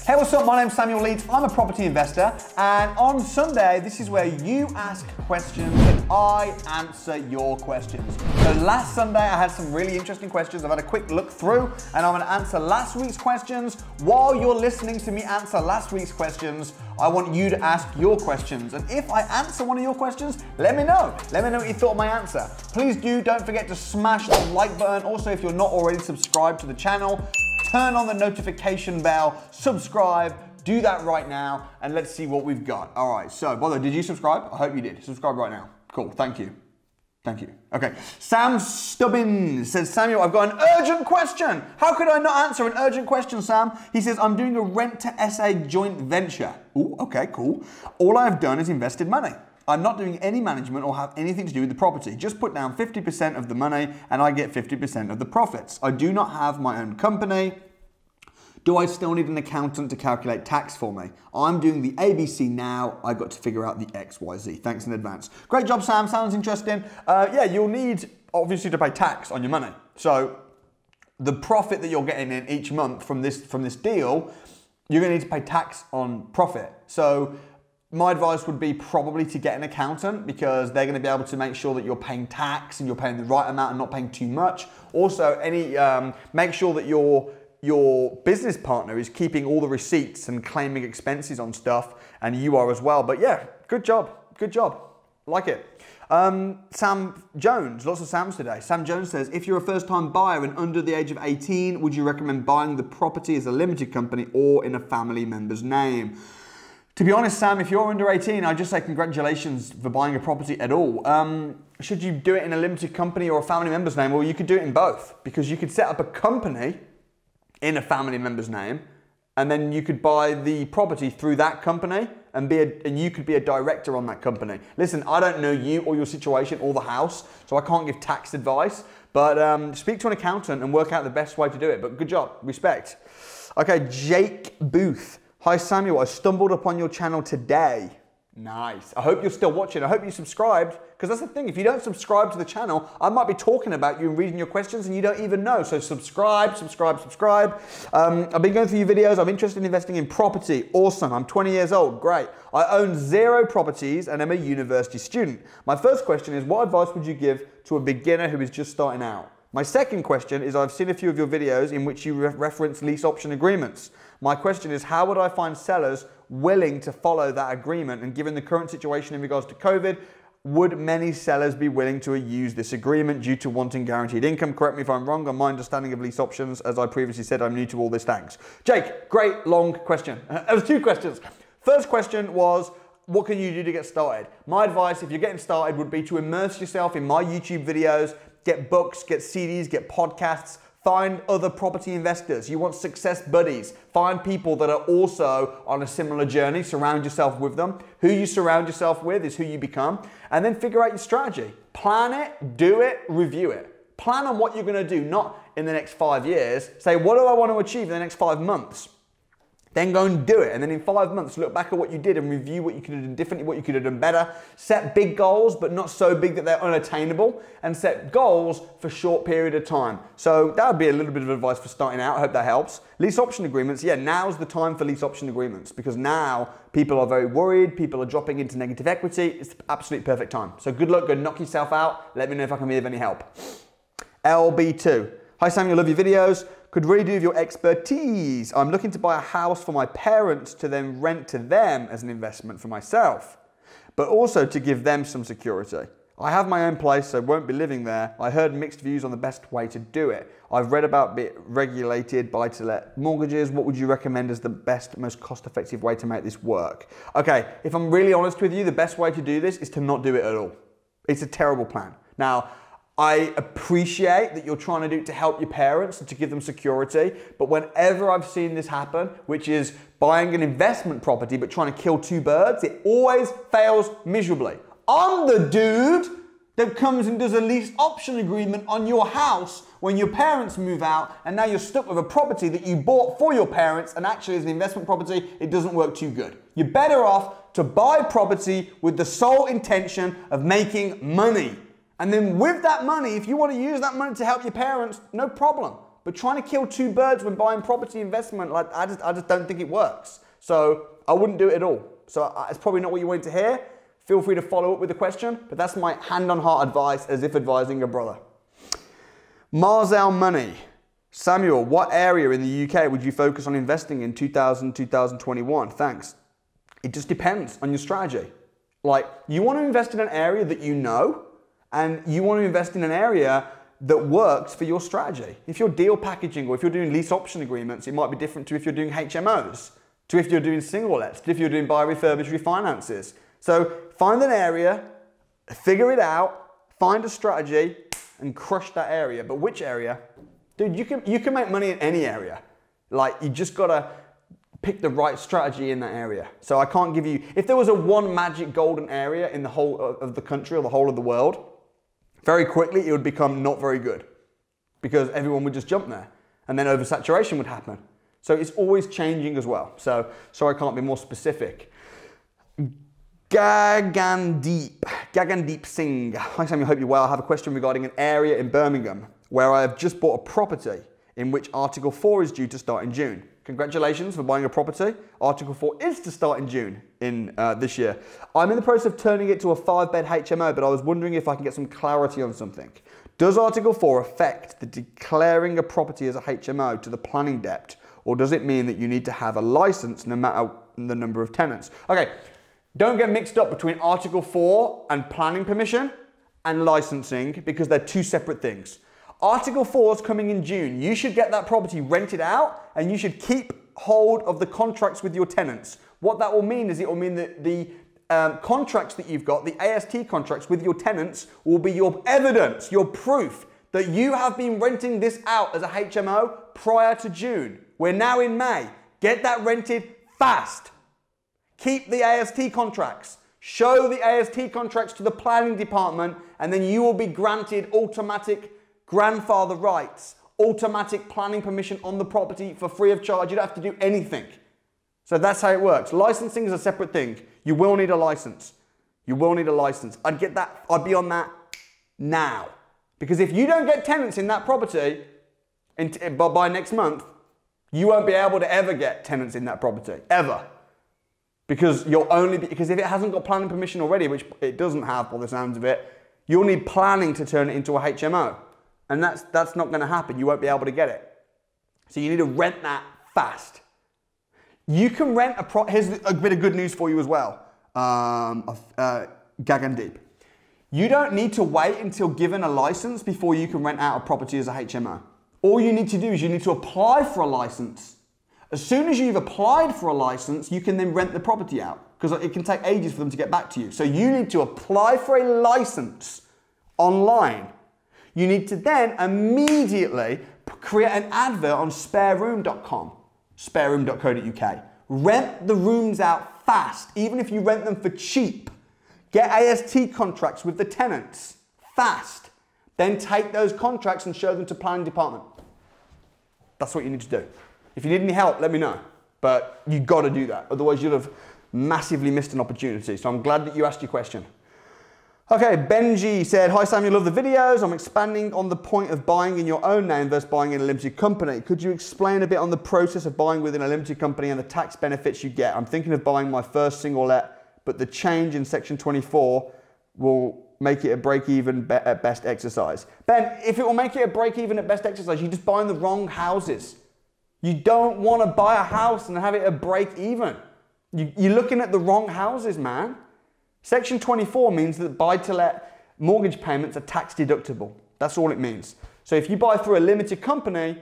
Hey, what's up? My name's Samuel Leeds. I'm a property investor, and on Sunday, this is where you ask questions and I answer your questions. So last Sunday, I had some really interesting questions. I've had a quick look through, and I'm going to answer last week's questions. While you're listening to me answer last week's questions, I want you to ask your questions. And if I answer one of your questions, let me know. Let me know what you thought of my answer. Please don't forget to smash the like button. Also, if you're not already subscribed to the channel, turn on the notification bell, subscribe, do that right now, and let's see what we've got. All right, so, by the way, did you subscribe? I hope you did. Subscribe right now. Cool, thank you. Thank you. Okay, Sam Stubbins says, Samuel, I've got an urgent question. How could I not answer an urgent question, Sam? He says, I'm doing a rent to SA joint venture. Ooh, okay, cool. All I've done is invested money. I'm not doing any management or have anything to do with the property. Just put down 50% of the money and I get 50% of the profits. I do not have my own company. Do I still need an accountant to calculate tax for me? I'm doing the ABC now. I got to figure out the XYZ. Thanks in advance. Great job, Sam. Sounds interesting. Yeah, you'll need, obviously, to pay tax on your money. So the profit that you're getting in each month from this deal, you're going to need to pay tax on profit. So my advice would be probably to get an accountant, because they're going to be able to make sure that you're paying tax and you're paying the right amount and not paying too much. Also, make sure that your business partner is keeping all the receipts and claiming expenses on stuff, and you are as well. But yeah, good job. Good job. Like it. Sam Jones, lots of Sams today. Sam Jones says, if you're a first-time buyer and under the age of 18, would you recommend buying the property as a limited company or in a family member's name? To be honest, Sam, if you're under 18, I'd just say congratulations for buying a property at all. Should you do it in a limited company or a family member's name? Well, you could do it in both, because you could set up a company in a family member's name, and then you could buy the property through that company and you could be a director on that company. Listen, I don't know you or your situation or the house, so I can't give tax advice, but speak to an accountant and work out the best way to do it. But good job, respect. Okay, Jake Booth. Hi Samuel, I stumbled upon your channel today. Nice. I hope you're still watching. I hope you subscribed, because that's the thing. If you don't subscribe to the channel, I might be talking about you and reading your questions and you don't even know. So subscribe, subscribe, subscribe. I've been going through your videos. I'm interested in investing in property. Awesome. I'm 20 years old. Great. I own 0 properties and I'm a university student. My first question is, what advice would you give to a beginner who is just starting out? My second question is, I've seen a few of your videos in which you reference lease option agreements. My question is, how would I find sellers willing to follow that agreement? And given the current situation in regards to COVID, would many sellers be willing to use this agreement due to wanting guaranteed income? Correct me if I'm wrong on my understanding of lease options. As I previously said, I'm new to all this. Thanks. Jake, great long question. There was 2 questions. First question was, what can you do to get started? My advice, if you're getting started, would be to immerse yourself in my YouTube videos, get books, get CDs, get podcasts, find other property investors. You want success buddies. Find people that are also on a similar journey. Surround yourself with them. Who you surround yourself with is who you become. And then figure out your strategy. Plan it, do it, review it. Plan on what you're going to do, not in the next 5 years. Say, what do I want to achieve in the next 5 months? Then go and do it. And then in 5 months, look back at what you did and review what you could have done differently, what you could have done better. Set big goals, but not so big that they're unattainable. And set goals for a short period of time. So that would be a little bit of advice for starting out. I hope that helps. Lease option agreements. Yeah, now's the time for lease option agreements, because now people are very worried. People are dropping into negative equity. It's the absolute perfect time. So good luck. Go knock yourself out. Let me know if I can be of any help. LB2. Hi Samuel, love your videos. Could really do with your expertise. I'm looking to buy a house for my parents to then rent to them as an investment for myself, but also to give them some security. I have my own place, so won't be living there. I heard mixed views on the best way to do it. I've read about regulated buy-to-let mortgages. What would you recommend as the best, most cost-effective way to make this work? Okay, if I'm really honest with you, the best way to do this is to not do it at all. It's a terrible plan. Now, I appreciate that you're trying to do it to help your parents and to give them security, but whenever I've seen this happen, which is buying an investment property but trying to kill 2 birds, it always fails miserably. I'm the dude that comes and does a lease option agreement on your house when your parents move out, and now you're stuck with a property that you bought for your parents, and actually as an investment property, it doesn't work too good. You're better off to buy property with the sole intention of making money. And then with that money, if you want to use that money to help your parents, no problem. But trying to kill two birds when buying property investment, like I just don't think it works. So I wouldn't do it at all. So it's probably not what you wanted to hear. Feel free to follow up with a question, but that's my hand on heart advice as if advising a brother. Marzel Money. Samuel, what area in the UK would you focus on investing in 2021? Thanks. It just depends on your strategy. Like, you want to invest in an area that you know, and you want to invest in an area that works for your strategy. If you're deal packaging or if you're doing lease option agreements, it might be different to if you're doing HMOs, to if you're doing single lets, to if you're doing buy refurbish refinances. So find an area, figure it out, find a strategy, and crush that area. But which area? Dude, you can make money in any area. Like, you just gotta pick the right strategy in that area. So I can't give you, if there was a one magic golden area in the whole of the country or the whole of the world, very quickly it would become not very good because everyone would just jump there and then oversaturation would happen. So it's always changing as well. So sorry I can't be more specific. Gagandeep Singh. Hi Sam, I hope you're well. I have a question regarding an area in Birmingham where I have just bought a property in which Article 4 is due to start in June. Congratulations for buying a property. Article 4 is to start in June in this year. I'm in the process of turning it to a 5-bed HMO, but I was wondering if I can get some clarity on something. Does Article 4 affect the declaring a property as a HMO to the planning dept, or does it mean that you need to have a license no matter the number of tenants? Okay, don't get mixed up between Article 4 and planning permission and licensing because they're two separate things. Article 4 is coming in June. You should get that property rented out and you should keep hold of the contracts with your tenants. What that will mean is it will mean that the contracts that you've got, the AST contracts with your tenants, will be your evidence, your proof that you have been renting this out as a HMO prior to June. We're now in May. Get that rented fast. Keep the AST contracts. Show the AST contracts to the planning department and then you will be granted automatic grandfather rights, automatic planning permission on the property for free of charge. You don't have to do anything. So that's how it works. Licensing is a separate thing. You will need a license. You will need a license. I'd be on that now. Because if you don't get tenants in that property by next month, you won't be able to ever get tenants in that property, ever. Because if it hasn't got planning permission already, which it doesn't have by the sounds of it, you'll need planning to turn it into a HMO. And that's not going to happen. You won't be able to get it. So you need to rent that fast. You can rent here's a bit of good news for you as well, Gagandeep. You don't need to wait until given a license before you can rent out a property as a HMO. All you need to do is you need to apply for a license. As soon as you've applied for a license, you can then rent the property out because it can take ages for them to get back to you. So you need to apply for a license online. You need to then immediately create an advert on spareroom.com, spareroom.co.uk. Rent the rooms out fast, even if you rent them for cheap. Get AST contracts with the tenants fast. Then take those contracts and show them to planning department. That's what you need to do. If you need any help, let me know. But you've got to do that. Otherwise, you'll have massively missed an opportunity. So I'm glad that you asked your question. Okay, Benji said, hi Sam, you love the videos. I'm expanding on the point of buying in your own name versus buying in a limited company. Could you explain a bit on the process of buying within a limited company and the tax benefits you get? I'm thinking of buying my first single let, but the change in section 24 will make it a break-even at best exercise. Ben, if it will make it a break-even at best exercise, you're just buying the wrong houses. You don't want to buy a house and have it a break-even. You're looking at the wrong houses, man. Section 24 means that buy-to-let mortgage payments are tax deductible. That's all it means. So if you buy through a limited company,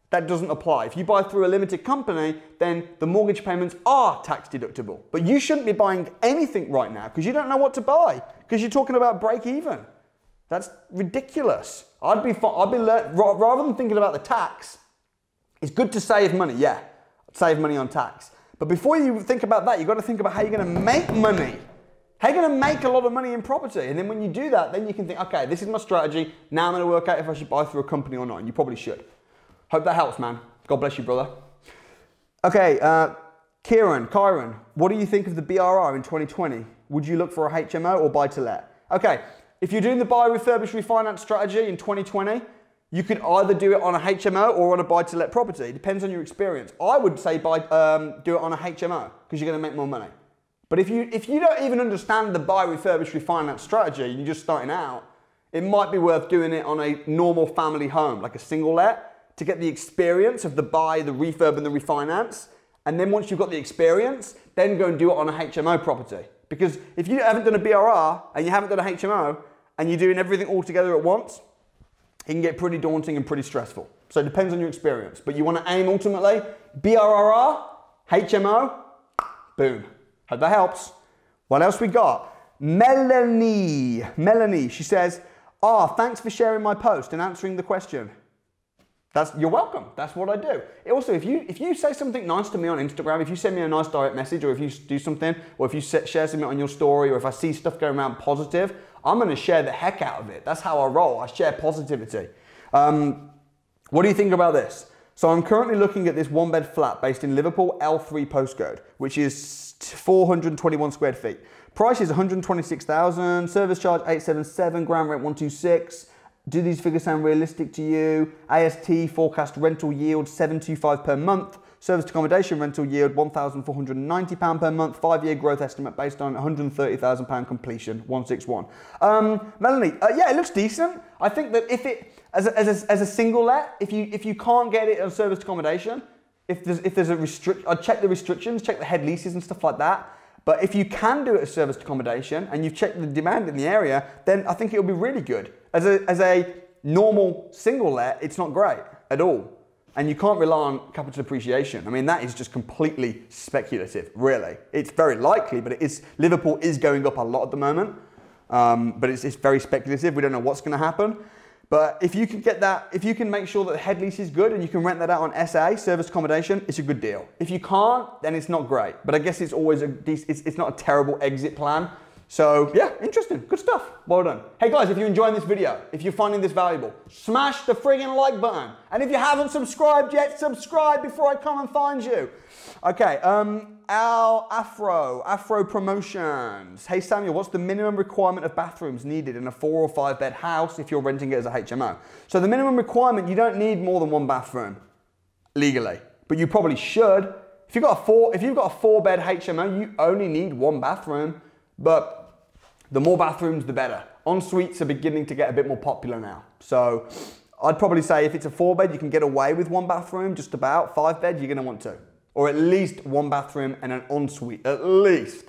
that doesn't apply. If you buy through a limited company, then the mortgage payments are tax deductible. But you shouldn't be buying anything right now because you don't know what to buy because you're talking about break-even. That's ridiculous. Rather than thinking about the tax, it's good to save money, yeah. Save money on tax. But before you think about that, you've got to think about how you're going to make money. How are you going to make a lot of money in property? And then when you do that, then you can think, okay, this is my strategy. Now I'm going to work out if I should buy through a company or not. And you probably should. Hope that helps, man. God bless you, brother. Okay, Kyron, what do you think of the BRRR in 2020? Would you look for a HMO or buy-to-let? Okay, if you're doing the buy, refurbish, refinance strategy in 2020, You could either do it on a HMO or on a buy-to-let property. It depends on your experience. I would say do it on a HMO because you're going to make more money. But if you don't even understand the buy, refurbish, refinance strategy, you're just starting out, it might be worth doing it on a normal family home, like a single let, to get the experience of the buy, the refurb, and the refinance. And then once you've got the experience, then go and do it on a HMO property. Because if you haven't done a BRRR and you haven't done a HMO and you're doing everything all together at once, it can get pretty daunting and pretty stressful. So it depends on your experience. But you want to aim ultimately, BRRR, HMO, boom. Hope that helps. What else we got? Melanie, she says, thanks for sharing my post and answering the question. You're welcome. That's what I do. Also, if you say something nice to me on Instagram, if you send me a nice direct message, or if you do something, or if you share something on your story, or if I see stuff going around positive, I'm going to share the heck out of it. That's how I roll. I share positivity. What do you think about this? So I'm currently looking at this one-bed flat based in Liverpool, L3 postcode, which is 421 square feet. Price is 126,000. Service charge 877. Ground rent 126. Do these figures sound realistic to you? AST forecast rental yield 725 per month. Serviced accommodation rental yield £1,490 per month. 5-year growth estimate based on £130,000 completion 161. Melanie, yeah, it looks decent. I think that if it as a single let, if you can't get it on serviced accommodation, if there's a I'd check the restrictions, check the head leases and stuff like that. But if you can do it as serviced accommodation and you've checked the demand in the area, then I think it'll be really good. As a normal single let, it's not great at all. And you can't rely on capital appreciation. I mean, that is just completely speculative, really. It's very likely, but Liverpool is going up a lot at the moment. But it's very speculative. We don't know what's going to happen. But if you can get that, if you can make sure that the head lease is good and you can rent that out on SA, serviced accommodation, it's a good deal. If you can't, then it's not great. But I guess it's always it's not a terrible exit plan. So yeah, interesting, good stuff, well done. Hey guys, if you're enjoying this video, if you're finding this valuable, smash the friggin' like button. And if you haven't subscribed yet, subscribe before I come and find you. Okay, Afro Promotions. Hey Samuel, what's the minimum requirement of bathrooms needed in a 4 or 5 bed house if you're renting it as a HMO? So the minimum requirement, you don't need more than 1 bathroom legally, but you probably should. If you've got a 4 bed HMO, you only need 1 bathroom, but the more bathrooms, the better. En-suites are beginning to get a bit more popular now. So I'd probably say if it's a 4 bed, you can get away with 1 bathroom, just about. 5 bed, you're gonna want 2. Or at least 1 bathroom and an en-suite, at least.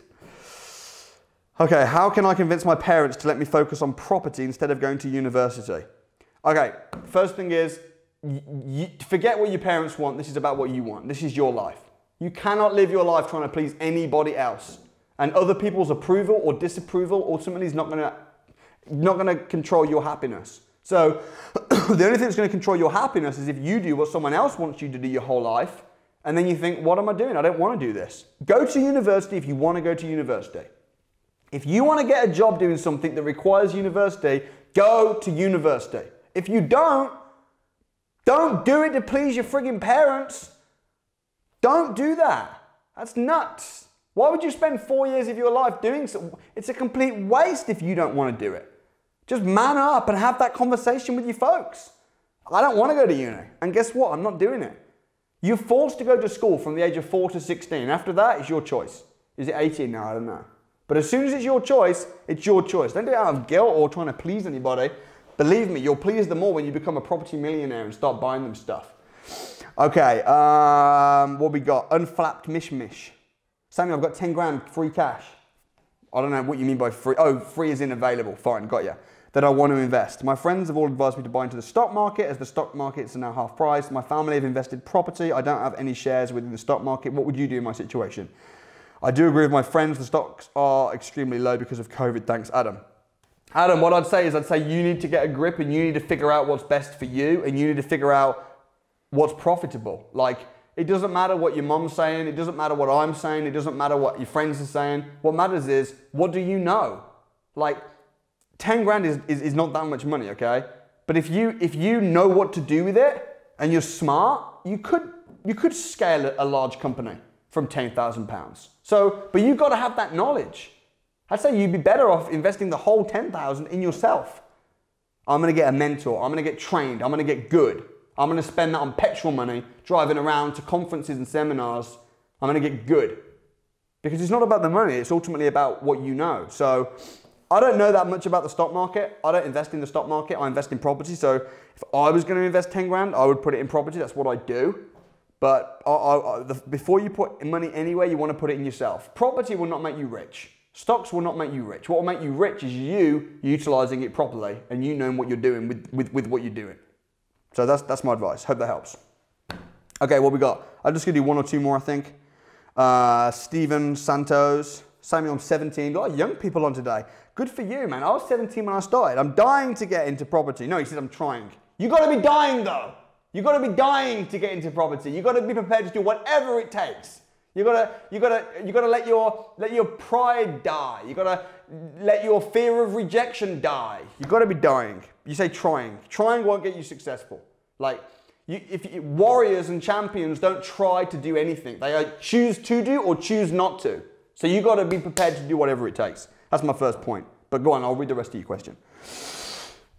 Okay, how can I convince my parents to let me focus on property instead of going to university? Okay, first thing is, forget what your parents want. This is about what you want. This is your life. You cannot live your life trying to please anybody else. And other people's approval or disapproval ultimately is not gonna control your happiness. So the only thing that's gonna control your happiness is if you do what someone else wants you to do your whole life, and then you think, what am I doing? I don't wanna do this. Go to university if you wanna go to university. If you wanna get a job doing something that requires university, go to university. If you don't do it to please your friggin' parents. Don't do that. That's nuts. Why would you spend 4 years of your life doing so? It's a complete waste if you don't want to do it. Just man up and have that conversation with your folks. I don't want to go to uni. And guess what? I'm not doing it. You're forced to go to school from the age of 4 to 16. After that, it's your choice. Is it 18 now? I don't know. But as soon as it's your choice, it's your choice. Don't do it out of guilt or trying to please anybody. Believe me, you'll please them all when you become a property millionaire and start buying them stuff. Okay, what we got? Unflapped mishmish. Samuel, I've got 10 grand free cash. I don't know what you mean by free. Oh, free is available. Fine, got you. That I want to invest. My friends have all advised me to buy into the stock market as the stock markets are now half price. My family have invested property. I don't have any shares within the stock market. What would you do in my situation? I do agree with my friends. The stocks are extremely low because of COVID. Thanks, Adam. Adam, what I'd say you need to get a grip and you need to figure out what's best for you and you need to figure out what's profitable. Like, it doesn't matter what your mom's saying. It doesn't matter what I'm saying. It doesn't matter what your friends are saying. What matters is, what do you know? Like, 10 grand is not that much money, okay? But if you know what to do with it and you're smart, you could scale a large company from £10,000. So, but you've got to have that knowledge. I'd say you'd be better off investing the whole 10,000 in yourself. I'm going to get a mentor. I'm going to get trained. I'm going to get good. I'm going to spend that on petrol money, driving around to conferences and seminars. I'm going to get good. Because it's not about the money. It's ultimately about what you know. So I don't know that much about the stock market. I don't invest in the stock market. I invest in property. So if I was going to invest 10 grand, I would put it in property. That's what I do. But before you put money anywhere, you want to put it in yourself. Property will not make you rich. Stocks will not make you rich. What will make you rich is you utilizing it properly and you knowing what you're doing with what you're doing. So that's my advice. Hope that helps. Okay, what we got? I'm just going to do one or two more, I think. Steven Santos. Samuel, I'm 17. A lot of young people on today. Good for you, man. I was 17 when I started. I'm dying to get into property. No, he said I'm trying. You got to be dying, though. You got to be dying to get into property. You got to be prepared to do whatever it takes. You gotta let your pride die. You gotta let your fear of rejection die. You gotta be dying. You say trying. Trying won't get you successful. Like warriors and champions don't try to do anything. They choose to do or choose not to. So you gotta be prepared to do whatever it takes. That's my first point. But go on, I'll read the rest of your question.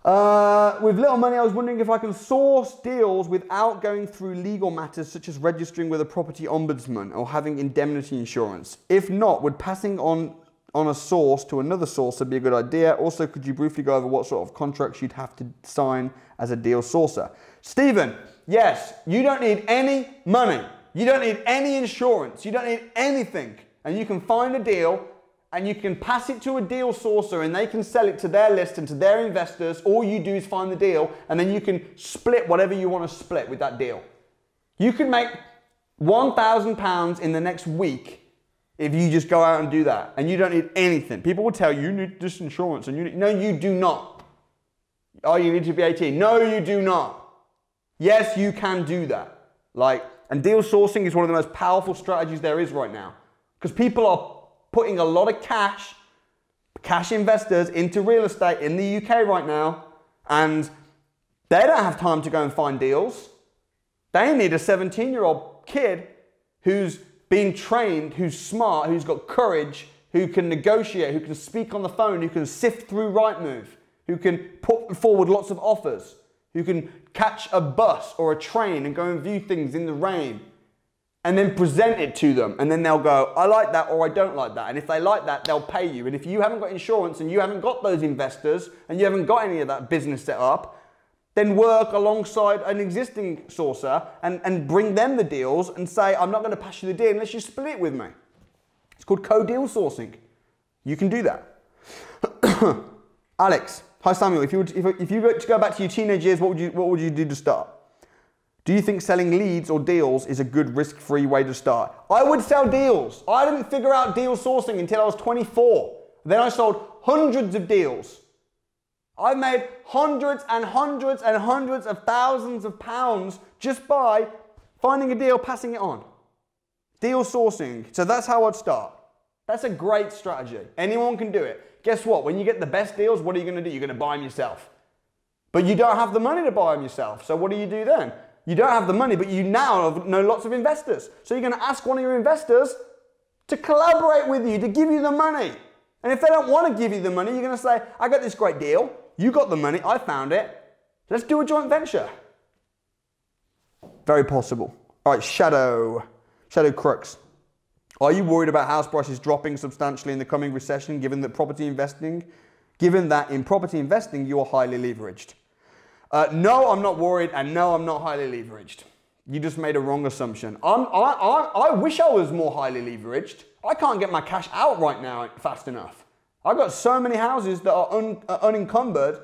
With little money, I was wondering if I can source deals without going through legal matters such as registering with a property ombudsman or having indemnity insurance. If not, would passing on a source to another sourcer be a good idea? Also, could you briefly go over what sort of contracts you'd have to sign as a deal sourcer? Stephen, yes, you don't need any money. You don't need any insurance. You don't need anything. And you can find a deal and you can pass it to a deal sourcer and they can sell it to their list and to their investors. All you do is find the deal and then you can split whatever you want to split with that deal. You can make £1,000 in the next week if you just go out and do that and you don't need anything. People will tell you, you need this insurance and no, you do not. Oh, you need to be 18. No, you do not. Yes, you can do that. And deal sourcing is one of the most powerful strategies there is right now because people are putting a lot of cash investors into real estate in the UK right now, and they don't have time to go and find deals. They need a 17-year-old kid who's been trained, who's smart, who's got courage, who can negotiate, who can speak on the phone, who can sift through Rightmove, who can put forward lots of offers, who can catch a bus or a train and go and view things in the rain, and then present it to them. And then they'll go, I like that or I don't like that. And if they like that, they'll pay you. And if you haven't got insurance and you haven't got those investors and you haven't got any of that business set up, then work alongside an existing sourcer and bring them the deals and say, I'm not going to pass you the deal unless you split it with me. It's called co-deal sourcing. You can do that. Alex, hi Samuel, if you were to go back to your teenage years, what would you do to start? Do you think selling leads or deals is a good risk-free way to start? I would sell deals. I didn't figure out deal sourcing until I was 24. Then I sold hundreds of deals. I've made hundreds and hundreds and hundreds of thousands of pounds just by finding a deal, passing it on. Deal sourcing. So that's how I'd start. That's a great strategy. Anyone can do it. Guess what? When you get the best deals, what are you going to do? You're going to buy them yourself. But you don't have the money to buy them yourself. So what do you do then? You don't have the money, but you now know lots of investors. So you're going to ask one of your investors to collaborate with you, to give you the money. And if they don't want to give you the money, you're going to say, I got this great deal. You got the money. I found it. Let's do a joint venture. Very possible. All right, Shadow Crooks. Are you worried about house prices dropping substantially in the coming recession, given that in property investing you are highly leveraged? No, I'm not worried, and no, I'm not highly leveraged. You just made a wrong assumption. I wish I was more highly leveraged. I can't get my cash out right now fast enough. I've got so many houses that are unencumbered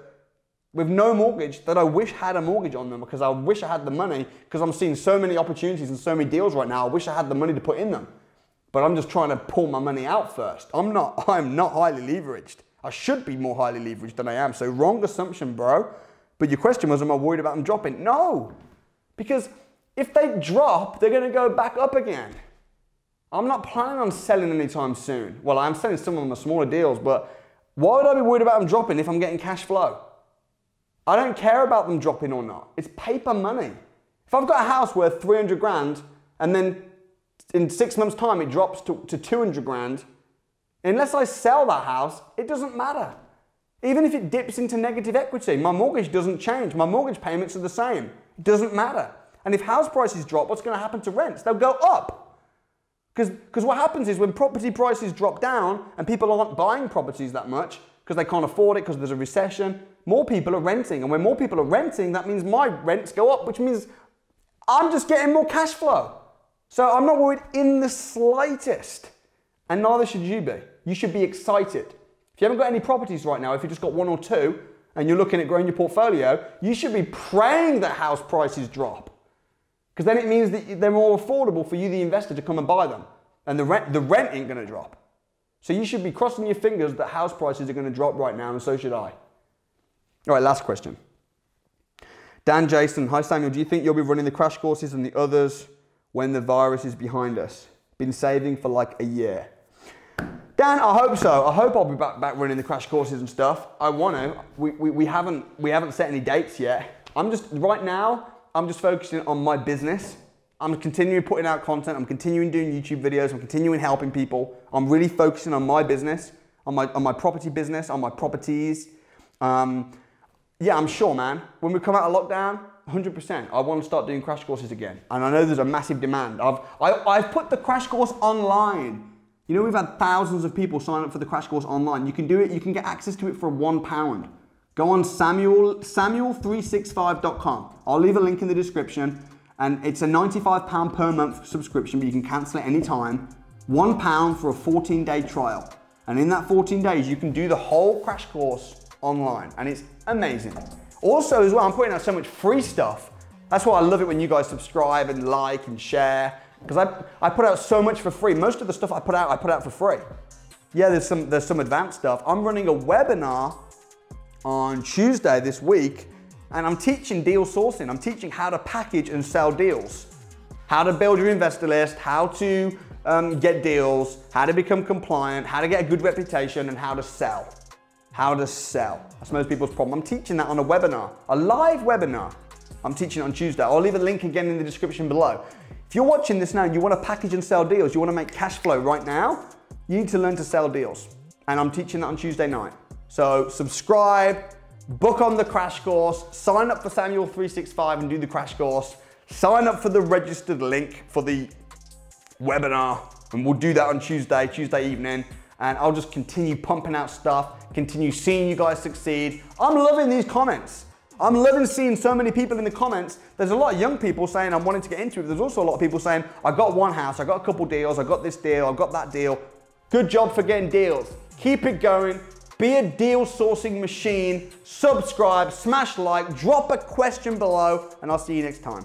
with no mortgage that I wish had a mortgage on them because I wish I had the money because I'm seeing so many opportunities and so many deals right now. I wish I had the money to put in them. But I'm just trying to pull my money out first. I'm not highly leveraged. I should be more highly leveraged than I am. So wrong assumption, bro. But your question was, am I worried about them dropping? No, because if they drop, they're going to go back up again. I'm not planning on selling anytime soon. Well, I'm selling some of my smaller deals, but why would I be worried about them dropping if I'm getting cash flow? I don't care about them dropping or not. It's paper money. If I've got a house worth 300 grand and then in 6 months' time it drops to 200 grand, unless I sell that house, it doesn't matter. Even if it dips into negative equity, my mortgage doesn't change. My mortgage payments are the same. It doesn't matter. And if house prices drop, what's going to happen to rents? They'll go up. Because what happens is when property prices drop down and people aren't buying properties that much because they can't afford it because there's a recession, more people are renting. And when more people are renting, that means my rents go up, which means I'm just getting more cash flow. So I'm not worried in the slightest. And neither should you be. You should be excited. If you haven't got any properties right now, if you've just got one or two, and you're looking at growing your portfolio, you should be praying that house prices drop. Because then it means that they're more affordable for you, the investor, to come and buy them. And the rent ain't gonna drop. So you should be crossing your fingers that house prices are gonna drop right now, and so should I. All right, last question. Dan Jason, hi Samuel, do you think you'll be running the crash courses and the others when the virus is behind us? Been saving for like a year. Dan, I hope so. I hope I'll be back running the crash courses and stuff. I want to. We haven't set any dates yet. Right now, I'm just focusing on my business. I'm continuing putting out content. I'm continuing doing YouTube videos. I'm continuing helping people. I'm really focusing on my business, on my property business, on my properties. Yeah, I'm sure, man. When we come out of lockdown, 100%, I want to start doing crash courses again. And I know there's a massive demand. I've put the crash course online. You know, we've had thousands of people sign up for the crash course online. You can do it, you can get access to it for £1. Go on samuel365.com. I'll leave a link in the description, and it's a £95 per month subscription, but you can cancel it anytime. £1 for a 14-day trial. And in that 14 days, you can do the whole crash course online, and it's amazing. Also as well, I'm putting out so much free stuff. That's why I love it when you guys subscribe and like and share. Because I put out so much for free. Most of the stuff I put out for free. Yeah, there's some advanced stuff. I'm running a webinar on Tuesday this week, and I'm teaching deal sourcing. I'm teaching how to package and sell deals, how to build your investor list, how to get deals, how to become compliant, how to get a good reputation, and how to sell. How to sell. That's most people's problem. I'm teaching that on a webinar, a live webinar. I'm teaching it on Tuesday. I'll leave a link again in the description below. If you're watching this now and you want to package and sell deals, you want to make cash flow right now, you need to learn to sell deals. And I'm teaching that on Tuesday night. So subscribe, book on the crash course, sign up for Samuel365 and do the crash course, sign up for the registered link for the webinar, and we'll do that on Tuesday evening. And I'll just continue pumping out stuff, continue seeing you guys succeed. I'm loving these comments. I'm loving seeing so many people in the comments. There's a lot of young people saying I'm wanting to get into it. There's also a lot of people saying, I got one house, I got a couple deals, I got this deal, I got that deal. Good job for getting deals. Keep it going. Be a deal sourcing machine. Subscribe, smash like, drop a question below, and I'll see you next time.